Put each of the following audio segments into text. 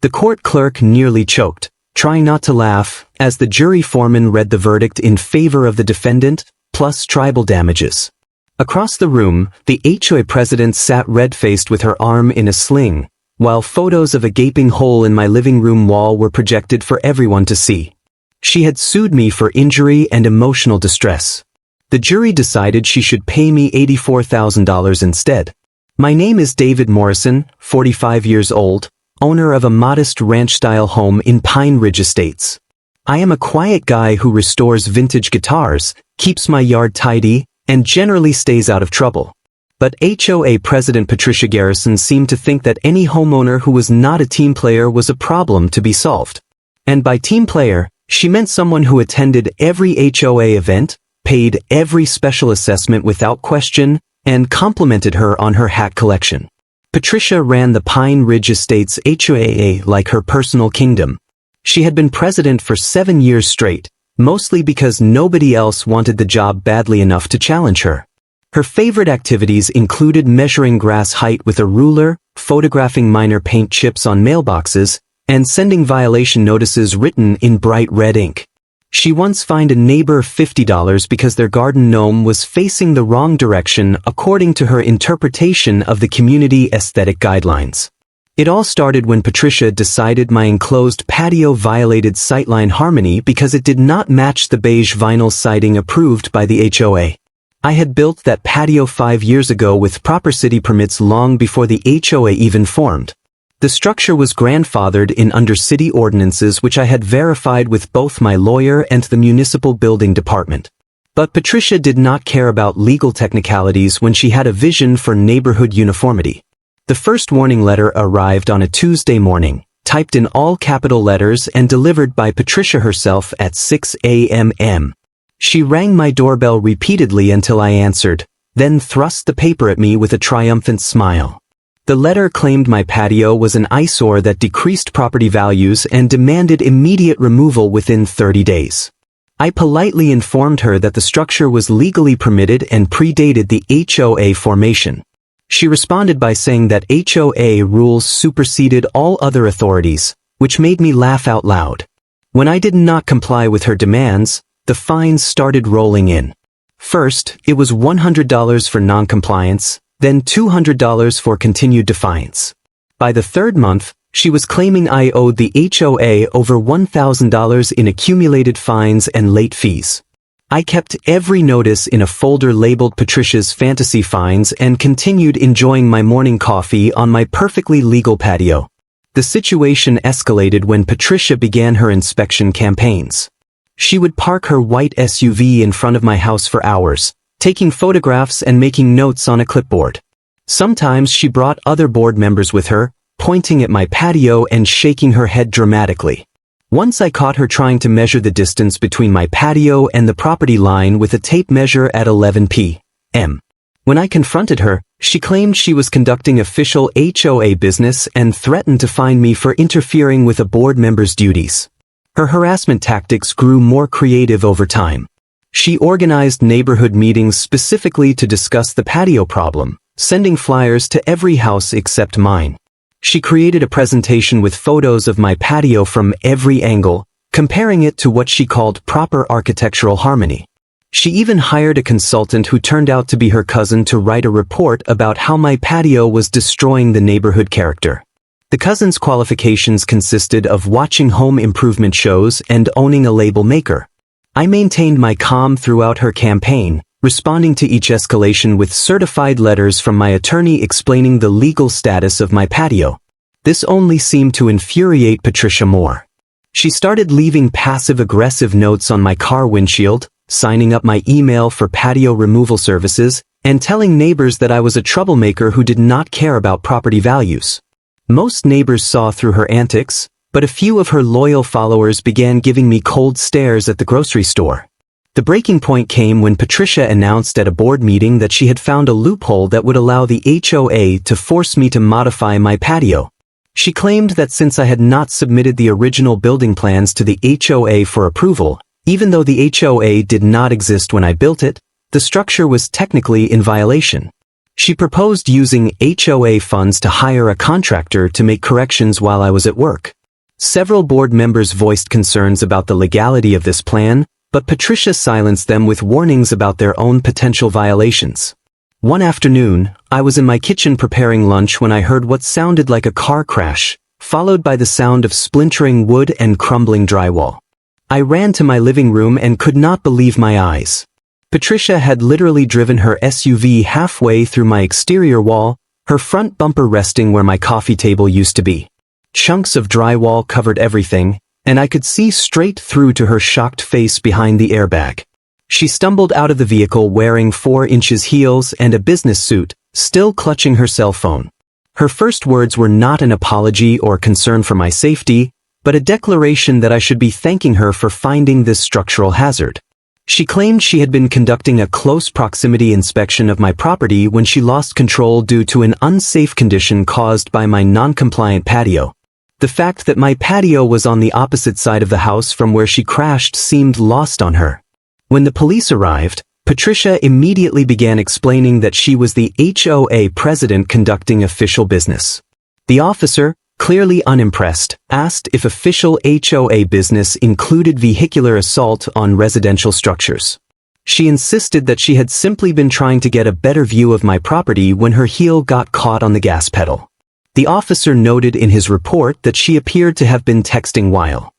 The court clerk nearly choked, trying not to laugh, as the jury foreman read the verdict in favor of the defendant, plus tribal damages. Across the room, the HOA president sat red-faced with her arm in a sling, while photos of a gaping hole in my living room wall were projected for everyone to see. She had sued me for injury and emotional distress. The jury decided she should pay me $84,000 instead. My name is David Morrison, 45 years old, owner of a modest ranch-style home in Pine Ridge Estates. I am a quiet guy who restores vintage guitars, keeps my yard tidy, and generally stays out of trouble. But HOA President Patricia Garrison seemed to think that any homeowner who was not a team player was a problem to be solved. And by team player, she meant someone who attended every HOA event, paid every special assessment without question, and complimented her on her hat collection. Patricia ran the Pine Ridge Estates HOA like her personal kingdom. She had been president for 7 years straight, mostly because nobody else wanted the job badly enough to challenge her. Her favorite activities included measuring grass height with a ruler, photographing minor paint chips on mailboxes, and sending violation notices written in bright red ink. She once fined a neighbor $50 because their garden gnome was facing the wrong direction according to her interpretation of the community aesthetic guidelines. It all started when Patricia decided my enclosed patio violated sightline harmony because it did not match the beige vinyl siding approved by the HOA. I had built that patio 5 years ago with proper city permits long before the HOA even formed. The structure was grandfathered in under city ordinances which I had verified with both my lawyer and the municipal building department. But Patricia did not care about legal technicalities when she had a vision for neighborhood uniformity. The first warning letter arrived on a Tuesday morning, typed in all capital letters and delivered by Patricia herself at 6 a.m. She rang my doorbell repeatedly until I answered, then thrust the paper at me with a triumphant smile. The letter claimed my patio was an eyesore that decreased property values and demanded immediate removal within 30 days. I politely informed her that the structure was legally permitted and predated the HOA formation. She responded by saying that HOA rules superseded all other authorities, which made me laugh out loud. When I did not comply with her demands, the fines started rolling in. First, it was $100 for non-compliance, then $200 for continued defiance. By the third month, she was claiming I owed the HOA over $1,000 in accumulated fines and late fees. I kept every notice in a folder labeled Patricia's Fantasy Fines and continued enjoying my morning coffee on my perfectly legal patio. The situation escalated when Patricia began her inspection campaigns. She would park her white SUV in front of my house for hours, taking photographs and making notes on a clipboard. Sometimes she brought other board members with her, pointing at my patio and shaking her head dramatically. Once I caught her trying to measure the distance between my patio and the property line with a tape measure at 11 p.m. When I confronted her, she claimed she was conducting official HOA business and threatened to fine me for interfering with a board member's duties. Her harassment tactics grew more creative over time. She organized neighborhood meetings specifically to discuss the patio problem, sending flyers to every house except mine. She created a presentation with photos of my patio from every angle, comparing it to what she called proper architectural harmony. She even hired a consultant who turned out to be her cousin to write a report about how my patio was destroying the neighborhood character. The cousin's qualifications consisted of watching home improvement shows and owning a label maker. I maintained my calm throughout her campaign, responding to each escalation with certified letters from my attorney explaining the legal status of my patio. This only seemed to infuriate Patricia more. She started leaving passive-aggressive notes on my car windshield, signing up my email for patio removal services, and telling neighbors that I was a troublemaker who did not care about property values. Most neighbors saw through her antics, but a few of her loyal followers began giving me cold stares at the grocery store. The breaking point came when Patricia announced at a board meeting that she had found a loophole that would allow the HOA to force me to modify my patio. She claimed that since I had not submitted the original building plans to the HOA for approval, even though the HOA did not exist when I built it, the structure was technically in violation. She proposed using HOA funds to hire a contractor to make corrections while I was at work. Several board members voiced concerns about the legality of this plan, but Patricia silenced them with warnings about their own potential violations. One afternoon, I was in my kitchen preparing lunch when I heard what sounded like a car crash, followed by the sound of splintering wood and crumbling drywall. I ran to my living room and could not believe my eyes. Patricia had literally driven her SUV halfway through my exterior wall, her front bumper resting where my coffee table used to be. Chunks of drywall covered everything, and I could see straight through to her shocked face behind the airbag. She stumbled out of the vehicle wearing 4-inch heels and a business suit, still clutching her cell phone. Her first words were not an apology or concern for my safety, but a declaration that I should be thanking her for finding this structural hazard. She claimed she had been conducting a close proximity inspection of my property when she lost control due to an unsafe condition caused by my non-compliant patio. The fact that my patio was on the opposite side of the house from where she crashed seemed lost on her. When the police arrived, Patricia immediately began explaining that she was the HOA president conducting official business. The officer, clearly unimpressed, asked if official HOA business included vehicular assault on residential structures. She insisted that she had simply been trying to get a better view of my property when her heel got caught on the gas pedal. The officer noted in his report that she appeared to have been texting while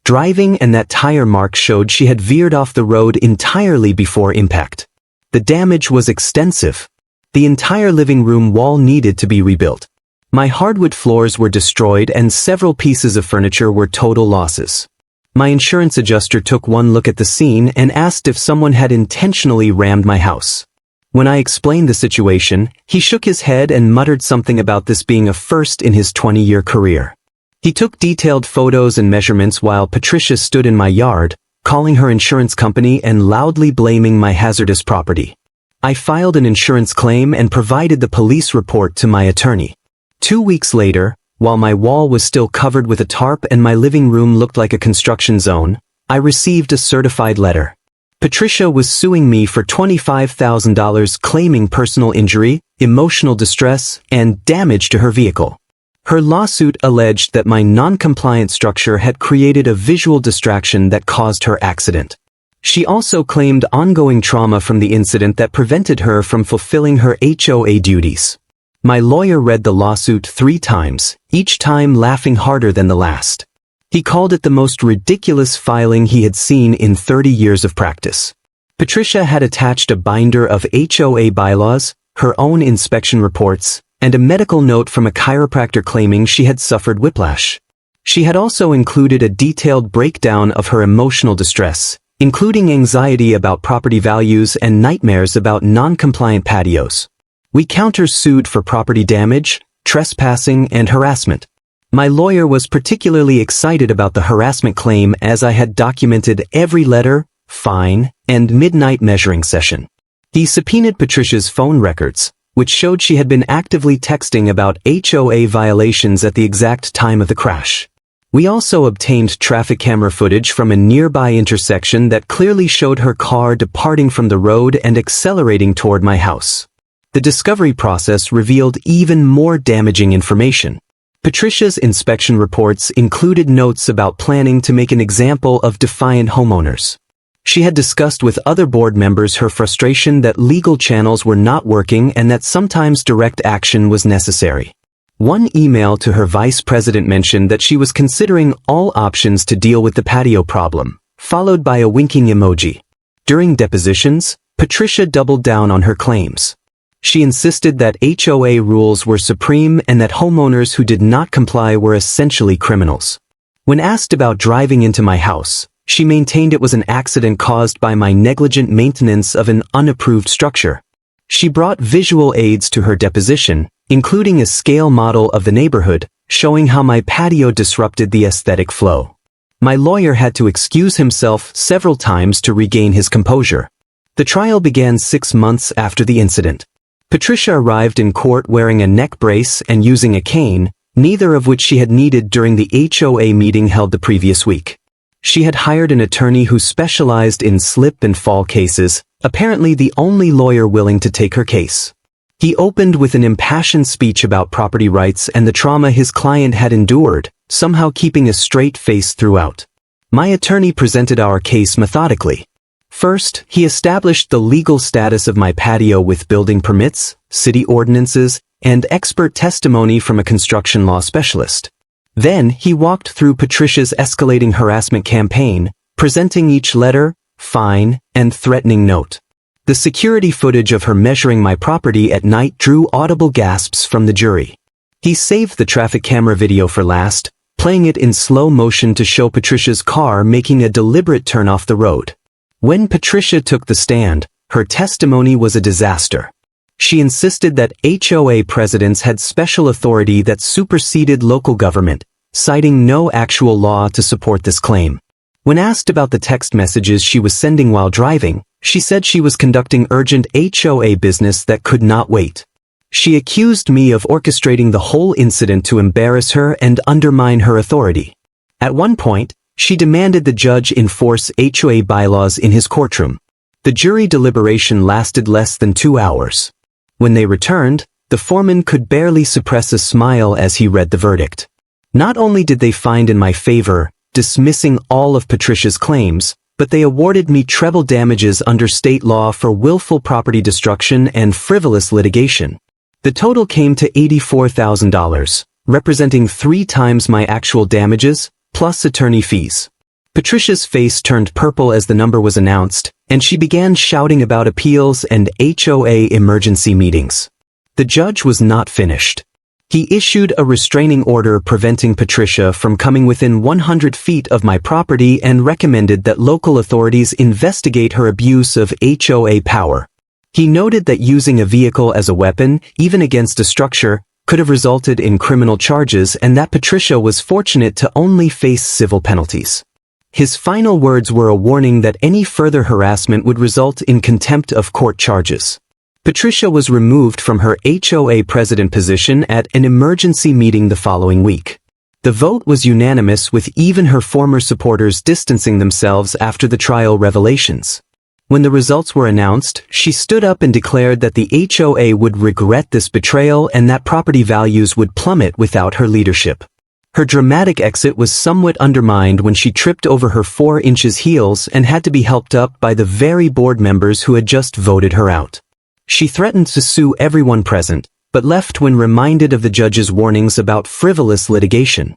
driving, and that tire marks showed she had veered off the road entirely before impact. The damage was extensive. The entire living room wall needed to be rebuilt. My hardwood floors were destroyed and several pieces of furniture were total losses. My insurance adjuster took one look at the scene and asked if someone had intentionally rammed my house. When I explained the situation, he shook his head and muttered something about this being a first in his 20-year career. He took detailed photos and measurements while Patricia stood in my yard, calling her insurance company and loudly blaming my hazardous property. I filed an insurance claim and provided the police report to my attorney. 2 weeks later, while my wall was still covered with a tarp and my living room looked like a construction zone, I received a certified letter. Patricia was suing me for $25,000, claiming personal injury, emotional distress, and damage to her vehicle. Her lawsuit alleged that my non-compliant structure had created a visual distraction that caused her accident. She also claimed ongoing trauma from the incident that prevented her from fulfilling her HOA duties. My lawyer read the lawsuit 3 times, each time laughing harder than the last. He called it the most ridiculous filing he had seen in 30 years of practice. Patricia had attached a binder of HOA bylaws, her own inspection reports, and a medical note from a chiropractor claiming she had suffered whiplash. She had also included a detailed breakdown of her emotional distress, including anxiety about property values and nightmares about non-compliant patios. We countersued for property damage, trespassing, and harassment. My lawyer was particularly excited about the harassment claim as I had documented every letter, fine, and midnight measuring session. He subpoenaed Patricia's phone records, which showed she had been actively texting about HOA violations at the exact time of the crash. We also obtained traffic camera footage from a nearby intersection that clearly showed her car departing from the road and accelerating toward my house. The discovery process revealed even more damaging information. Patricia's inspection reports included notes about planning to make an example of defiant homeowners. She had discussed with other board members her frustration that legal channels were not working and that sometimes direct action was necessary. One email to her vice president mentioned that she was considering all options to deal with the patio problem, followed by a winking emoji. During depositions, Patricia doubled down on her claims. She insisted that HOA rules were supreme and that homeowners who did not comply were essentially criminals. When asked about driving into my house, she maintained it was an accident caused by my negligent maintenance of an unapproved structure. She brought visual aids to her deposition, including a scale model of the neighborhood, showing how my patio disrupted the aesthetic flow. My lawyer had to excuse himself several times to regain his composure. The trial began 6 months after the incident. Patricia arrived in court wearing a neck brace and using a cane, neither of which she had needed during the HOA meeting held the previous week. She had hired an attorney who specialized in slip and fall cases, apparently the only lawyer willing to take her case. He opened with an impassioned speech about property rights and the trauma his client had endured, somehow keeping a straight face throughout. My attorney presented our case methodically. First, he established the legal status of my patio with building permits, city ordinances, and expert testimony from a construction law specialist. Then, he walked through Patricia's escalating harassment campaign, presenting each letter, fine, and threatening note. The security footage of her measuring my property at night drew audible gasps from the jury. He saved the traffic camera video for last, playing it in slow motion to show Patricia's car making a deliberate turn off the road. When Patricia took the stand, her testimony was a disaster. She insisted that HOA presidents had special authority that superseded local government, citing no actual law to support this claim. When asked about the text messages she was sending while driving, she said she was conducting urgent HOA business that could not wait. She accused me of orchestrating the whole incident to embarrass her and undermine her authority. At one point, she demanded the judge enforce HOA bylaws in his courtroom. The jury deliberation lasted less than 2 hours. When they returned, the foreman could barely suppress a smile as he read the verdict. Not only did they find in my favor, dismissing all of Patricia's claims, but they awarded me treble damages under state law for willful property destruction and frivolous litigation. The total came to $84,000, representing 3 times my actual damages, plus attorney fees. Patricia's face turned purple as the number was announced, and she began shouting about appeals and HOA emergency meetings. The judge was not finished. He issued a restraining order preventing Patricia from coming within 100 feet of my property and recommended that local authorities investigate her abuse of HOA power. He noted that using a vehicle as a weapon, even against a structure, could have resulted in criminal charges and that Patricia was fortunate to only face civil penalties. His final words were a warning that any further harassment would result in contempt of court charges. Patricia was removed from her HOA president position at an emergency meeting the following week. The vote was unanimous, with even her former supporters distancing themselves after the trial revelations. When the results were announced, she stood up and declared that the HOA would regret this betrayal and that property values would plummet without her leadership. Her dramatic exit was somewhat undermined when she tripped over her 4-inch heels and had to be helped up by the very board members who had just voted her out. She threatened to sue everyone present, but left when reminded of the judge's warnings about frivolous litigation.